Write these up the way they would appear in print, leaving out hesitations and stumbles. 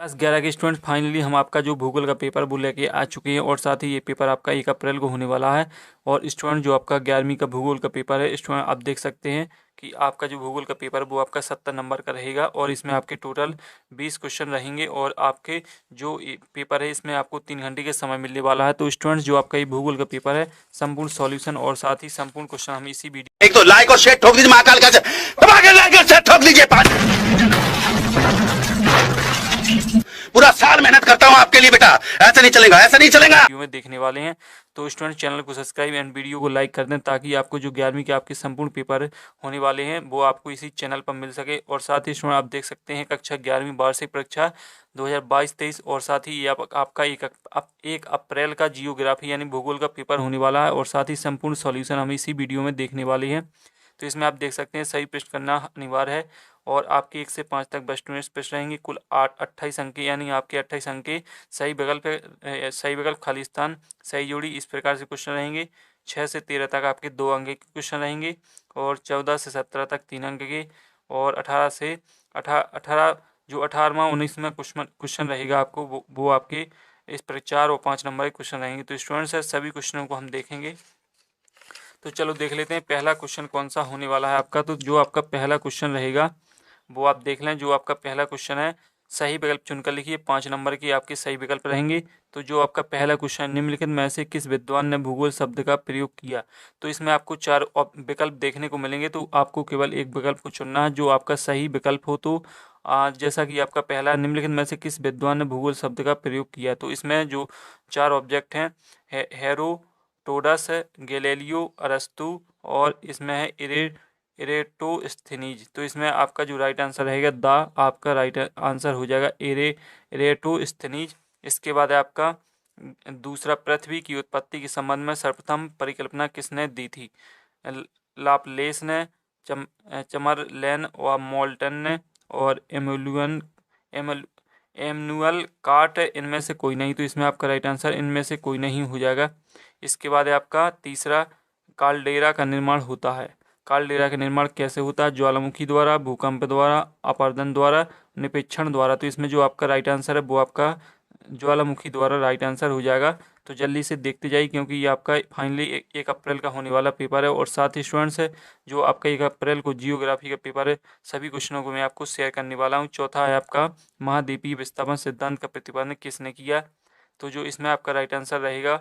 Class 11 के student finally हम आपका जो भूगोल का पेपर वो लेके आ चुके हैं और साथ ही ये पेपर आपका 1 अप्रैल को होने वाला है। और स्टूडेंट जो आपका 11वीं का भूगोल का पेपर है स्टूडेंट आप देख सकते हैं कि आपका जो भूगोल का पेपर वो आपका 70 नंबर का रहेगा और इसमें आपके टोटल 20 क्वेश्चन रहेंगे और आपके जो पेपर है इसमें आपको 3 घंटे के समय मिलने वाला है। तो स्टूडेंट्स जो आपका ये भूगोल का पेपर है संपूर्ण सॉल्यूशन और साथ ही संपूर्ण क्वेश्चन हम इसी वीडियो एक तो लाइक और शेयर ठोक दीजिए महाकाल का लाइक और शेयर ठोक दीजिए। पूरा साल मेहनत करता हूं आपके लिए बेटा, ऐसा नहीं चलेगा, ऐसा नहीं चलेगा। वीडियो में देखने वाले हैं। तो स्टूडेंट चैनल को सब्सक्राइब एंड वीडियो को लाइक कर दें ताकि आपको जो 11वीं के आपके संपूर्ण पेपर होने वाले हैं वो आपको इसी चैनल पर मिल सके। और साथ ही स्टूडेंट आप देख सकते हैं कक्षा 11वीं वार्षिक परीक्षा 2022-23 और साथ ही ये आपका 1 अप्रैल का जियोग्राफी यानी भूगोल का पेपर होने वाला है और साथ ही संपूर्ण सॉल्यूशन हम इसी वीडियो में देखने वाले हैं। तो इसमें आप देख सकते हैं सही प्रश्न करना अनिवार्य है और आपके 1 से 5 तक बेस्ट प्रश्न रहेंगे। कुल 28 अंक यानी आपके 28 अंक के सही विकल्प खाली स्थान सही जोड़ी इस प्रकार से क्वेश्चन रहेंगे। 6 से 13 तक आपके 2 अंक के क्वेश्चन रहेंगे और 14 से 17 तक 3 अंक के और 18 से 18 जो 18वां 19वां क्वेश्चन रहेगा आपको वो आपके इस पर 4 और 5 नंबर के क्वेश्चन रहेंगे। तो स्टूडेंट्स सभी क्वेश्चनों को हम देखेंगे। तो चलो देख लेते हैं पहला क्वेश्चन कौन सा होने वाला है आपका। तो जो आपका पहला क्वेश्चन रहेगा वो आप देख लें। जो आपका पहला क्वेश्चन है सही विकल्प चुनकर लिखिए। 5 नंबर के आपके सही विकल्प रहेंगे। तो जो आपका पहला क्वेश्चन निम्नलिखित में से किस विद्वान ने भूगोल शब्द का प्रयोग किया। तो इसमें आपको 4 विकल्प देखने को मिलेंगे तो आपको केवल एक विकल्प को चुनना है जो आपका सही विकल्प हो। तो जैसा कि आपका पहला निम्नलिखित में से किस विद्वान ने भूगोल शब्द का प्रयोग किया। तो इसमें जो 4 ऑब्जेक्ट हैं हेरोडोटस, गैलीलियो, अरस्तु और इसमें है इरेटोस्थेनीज। तो इसमें आपका जो राइट आंसर रहेगा आपका राइट आंसर हो जाएगा इरेटोस्थेनीज। इसके बाद है आपका दूसरा पृथ्वी की उत्पत्ति के संबंध में सर्वप्रथम परिकल्पना किसने दी थी। लाप्लेस ने, चमरलैन और मोल्टन ने और एमनुअल कांट इनमें से कोई नहीं। तो इसमें आपका राइट आंसर इनमें से कोई नहीं हो जाएगा। इसके बाद है आपका तीसरा काल्डेरा का निर्माण होता है। काल्डेरा का निर्माण कैसे होता है। ज्वालामुखी द्वारा, भूकंप द्वारा, अपरदन द्वारा, निपेक्षण द्वारा। तो इसमें जो आपका राइट आंसर है वो आपका ज्वालामुखी द्वारा राइट आंसर हो जाएगा। तो जल्दी से देखते जाइए क्योंकि ये आपका फाइनली 1 अप्रैल का होने वाला पेपर है। और साथ ही स्टूडेंट्स है जो आपका 1 अप्रैल को जियोग्राफी का पेपर है सभी क्वेश्चनों को मैं आपको शेयर करने वाला हूँ। चौथा है आपका महाद्वीपीय विस्थापन सिद्धांत का प्रतिपादन किसने किया। तो जो इसमें आपका राइट आंसर रहेगा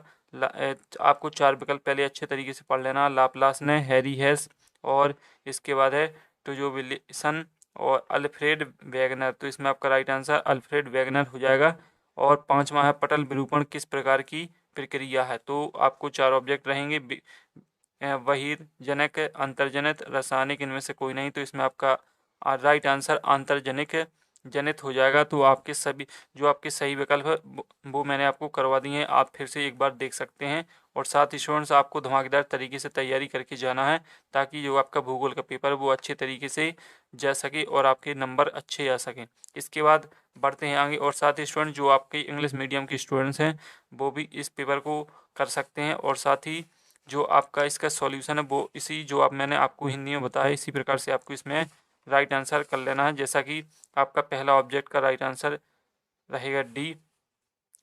आपको 4 विकल्प पहले अच्छे तरीके से पढ़ लेना। लाप्लास ने, हैरी हेस और इसके बाद है टूजो विल्सन और अल्फ्रेड वेगनर। तो इसमें आपका राइट आंसर अल्फ्रेड वेगनर हो जाएगा। और 5वां है पटल विरूपण किस प्रकार की प्रक्रिया है। तो आपको 4 ऑब्जेक्ट रहेंगे बहिर्जनक, अंतर्जनित, रासायनिक इनमें से कोई नहीं। तो इसमें आपका राइट आंसर अंतर्जनिक जनित हो जाएगा। तो आपके सभी जो आपके सही विकल्प है वो मैंने आपको करवा दिए हैं, आप फिर से एक बार देख सकते हैं। और साथ ही स्टूडेंट्स आपको धमाकेदार तरीके से तैयारी करके जाना है ताकि जो आपका भूगोल का पेपर है वो अच्छे तरीके से जा सके और आपके नंबर अच्छे आ सकें। इसके बाद बढ़ते हैं आगे। और साथ ही स्टूडेंट जो आपके इंग्लिश मीडियम के स्टूडेंट्स हैं वो भी इस पेपर को कर सकते हैं। और साथ ही जो आपका इसका सॉल्यूशन है वो इसी जो आप मैंने आपको हिंदी में बताया इसी प्रकार से आपको इसमें राइट आंसर कर लेना है। जैसा कि आपका पहला ऑब्जेक्ट का राइट आंसर रहेगा डी।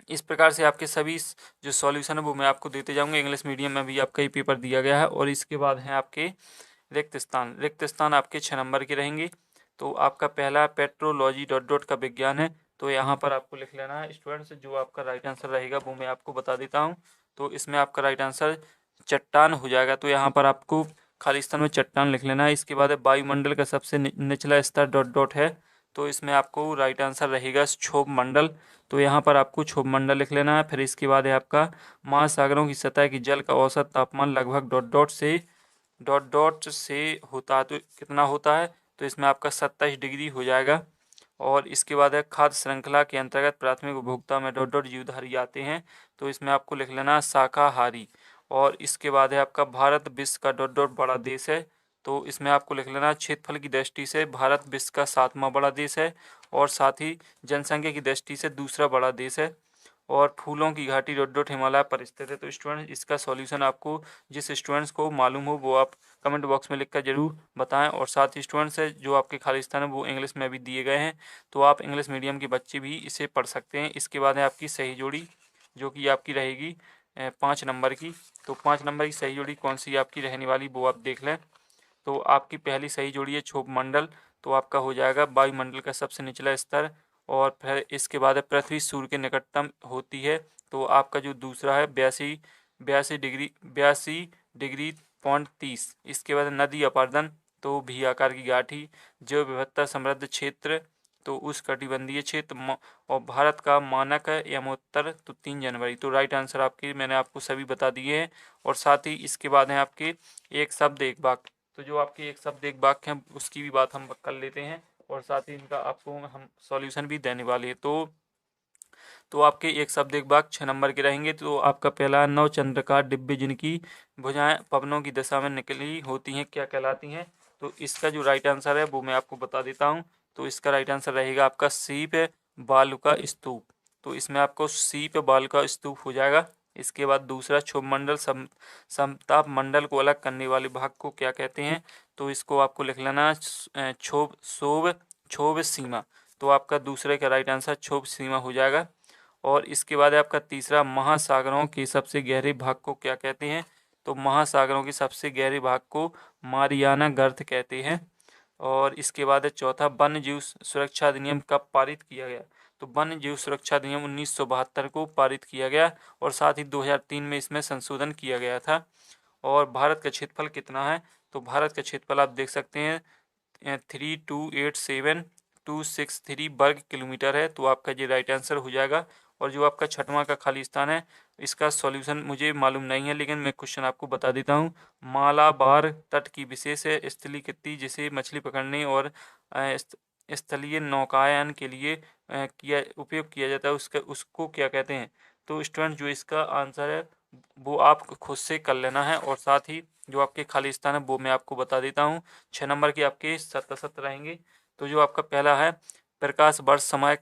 इस प्रकार से आपके सभी जो सॉल्यूशन है वो मैं आपको देते जाऊंगा। इंग्लिश मीडियम में भी आपका ये पेपर दिया गया है। और इसके बाद हैं आपके रिक्त स्थान आपके 6 नंबर के रहेंगे। तो आपका पहला पेट्रोलॉजी डॉट डॉट का विज्ञान है। तो यहाँ पर आपको लिख लेना है स्टूडेंट्स जो आपका राइट आंसर रहेगा वो मैं आपको बता देता हूँ। तो इसमें आपका राइट आंसर चट्टान हो जाएगा। तो यहाँ पर आपको खाली स्थान में चट्टान लिख लेना है। इसके बाद है वायुमंडल का सबसे निचला स्तर डॉट डॉट है। तो इसमें आपको राइट आंसर रहेगा क्षोभ मंडल। तो यहाँ पर आपको क्षोभ मंडल लिख लेना है। फिर इसके बाद है आपका महासागरों की सतह की जल का औसत तापमान लगभग डॉट डॉट से होता है। तो कितना होता है। तो इसमें आपका 27 डिग्री हो जाएगा। और इसके बाद है खाद्य श्रृंखला के अंतर्गत प्राथमिक उपभोक्ता में डॉट डॉट जीवधारी आते हैं। तो इसमें आपको लिख लेना है शाकाहारी। और इसके बाद है आपका भारत विश्व का डॉट डॉट बड़ा देश है। तो इसमें आपको लिख लेना है क्षेत्रफल की दृष्टि से भारत विश्व का 7वां बड़ा देश है और साथ ही जनसंख्या की दृष्टि से दूसरा बड़ा देश है। और फूलों की घाटी डॉट डॉट हिमालय पर स्थित है। तो स्टूडेंट इसका सॉल्यूशन आपको जिस स्टूडेंट्स को मालूम हो वो आप कमेंट बॉक्स में लिखकर जरूर बताएं। और साथ ही स्टूडेंट्स है जो आपके खाली स्थान है वो इंग्लिश में भी दिए गए हैं, तो आप इंग्लिश मीडियम के बच्चे भी इसे पढ़ सकते हैं। इसके बाद है आपकी सही जोड़ी जो कि आपकी रहेगी 5 नंबर की। तो 5 नंबर की सही जोड़ी कौन सी आपकी रहने वाली वो आप देख लें। तो आपकी पहली सही जोड़ी है क्षोभ मंडल, तो आपका हो जाएगा वायुमंडल का सबसे निचला स्तर। और फिर इसके बाद है पृथ्वी सूर्य के निकटतम होती है, तो आपका जो दूसरा है 82 डिग्री पॉइंट 30। इसके बाद नदी अपर्दन, तो भी आकार की गाठी। जैव विविधता समृद्ध क्षेत्र, तो उष्णकटिबंधीय क्षेत्र। और भारत का मानक है यमोत्तर, तो 3 जनवरी। तो राइट आंसर आपके मैंने आपको सभी बता दिए हैं। और साथ ही इसके बाद है आपके एक शब्द एक वाक्य। तो जो आपके एक शब्द एक वाक्य हैं उसकी भी बात हम कर लेते हैं, और साथ ही इनका आपको हम सॉल्यूशन भी देने वाले हैं। तो आपके एक शब्द एक वाक्य 6 नंबर के रहेंगे। तो आपका पहला नौ चंद्रकार डिब्बे जिनकी भुजाएं पवनों की दिशा में निकली होती हैं क्या कहलाती हैं। तो इसका जो राइट आंसर है वो मैं आपको बता देता हूँ। तो इसका राइट आंसर रहेगा आपका सीप बालू का स्तूप। तो इसमें आपको सीप बालू का स्तूप हो जाएगा। इसके बाद दूसरा क्षोभ मंडल समताप मंडल को अलग करने वाले भाग को क्या कहते हैं। तो इसको आपको लिख लेना क्षोभ सीमा। तो आपका दूसरे का राइट आंसर क्षोभ सीमा हो जाएगा। और इसके बाद है आपका तीसरा महासागरों के सबसे गहरे भाग को क्या कहते हैं। तो महासागरों के सबसे गहरे भाग को मारियाना गर्त कहते हैं। और इसके बाद है चौथा वन्य जीव सुरक्षा अधिनियम कब पारित किया गया। तो वन्य जीव सुरक्षा अधिनियम 1972 को पारित किया गया, और साथ ही 2003 में इसमें संशोधन किया गया था। और भारत का क्षेत्रफल कितना है। तो भारत का क्षेत्रफल आप देख सकते हैं 3287263 वर्ग किलोमीटर है। तो आपका ये राइट आंसर हो जाएगा। और जो आपका छठवां का खाली स्थान है इसका सॉल्यूशन मुझे मालूम नहीं है, लेकिन मैं क्वेश्चन आपको बता देता हूँ। मालाबार तट की विशेष स्थलीकृति जिसे मछली पकड़ने और स्थलीय नौकायन के लिए उपयोग किया जाता है उसको क्या कहते हैं। तो स्टूडेंट जो इसका आंसर है वो आप खुद से कर लेना है। और साथ ही जो आपके खाली स्थान है वो मैं आपको बता देता हूँ। 6 नंबर के आपके 7 रहेंगे। तो जो आपका पहला है प्रकाश वर्ष समय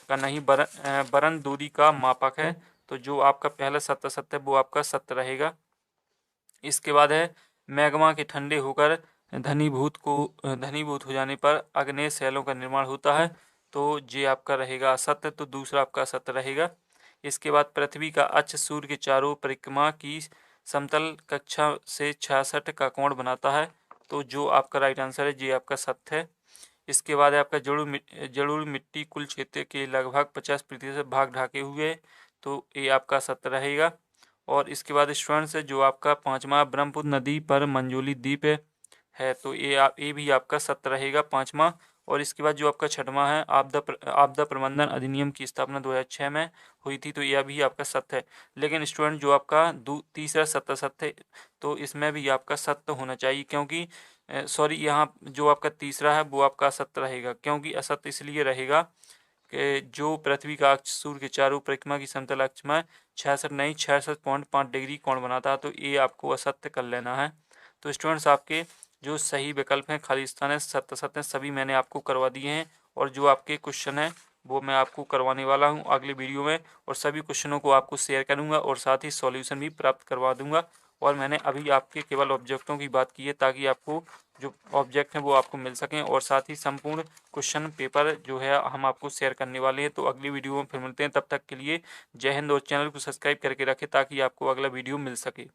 का नहीं बरन दूरी का मापक है। तो जो आपका पहला 7 है वो आपका 7 रहेगा। इसके बाद है मैग्मा के ठंडे होकर घनीभूत हो जाने पर अग्नेय शैलों का निर्माण होता है। तो ये आपका रहेगा असत्य, तो दूसरा आपका असत्य रहेगा। इसके बाद पृथ्वी का अक्ष सूर्य के चारों परिक्रमा की समतल कक्षा से 66 का कोण बनाता है। तो जो आपका राइट आंसर है ये आपका सत्य है। इसके बाद है आपका जड़ोल मिट्टी कुल क्षेत्र के लगभग 50% भाग ढाके हुए है। तो ये आपका सत्य रहेगा। और इसके बाद स्टूडेंट्स है जो आपका पांचवा ब्रह्मपुत्र नदी पर मंजोली द्वीप है। तो ये भी आपका सत्य रहेगा पांचवा। और इसके बाद जो आपका छठवां है आपदा प्रबंधन अधिनियम की स्थापना 2006 में हुई थी। तो यह भी आपका सत्य है। लेकिन स्टूडेंट जो आपका तीसरा सत्य तो इसमें भी आपका सत्य होना चाहिए, क्योंकि सॉरी यहाँ जो आपका तीसरा है वो आपका असत्य रहेगा। क्योंकि असत्य इसलिए रहेगा कि जो पृथ्वी का अक्ष सूर्य के चारों परिक्रमा की समतल अक्ष में 66.5 डिग्री कोण बनाता है। तो ये आपको असत्य कर लेना है। तो स्टूडेंट्स आपके जो सही विकल्प हैं खाली स्थान है सत्य सभी मैंने आपको करवा दिए हैं। और जो आपके क्वेश्चन हैं वो मैं आपको करवाने वाला हूं अगले वीडियो में, और सभी क्वेश्चनों को आपको शेयर करूंगा और साथ ही सॉल्यूशन भी प्राप्त करवा दूंगा। और मैंने अभी आपके केवल ऑब्जेक्टों की बात की है ताकि आपको जो ऑब्जेक्ट हैं वो आपको मिल सकें, और साथ ही संपूर्ण क्वेश्चन पेपर जो है हम आपको शेयर करने वाले हैं। तो अगली वीडियो में फिर मिलते हैं, तब तक के लिए जय हिंद। और चैनल को सब्सक्राइब करके रखें ताकि आपको अगला वीडियो मिल सके।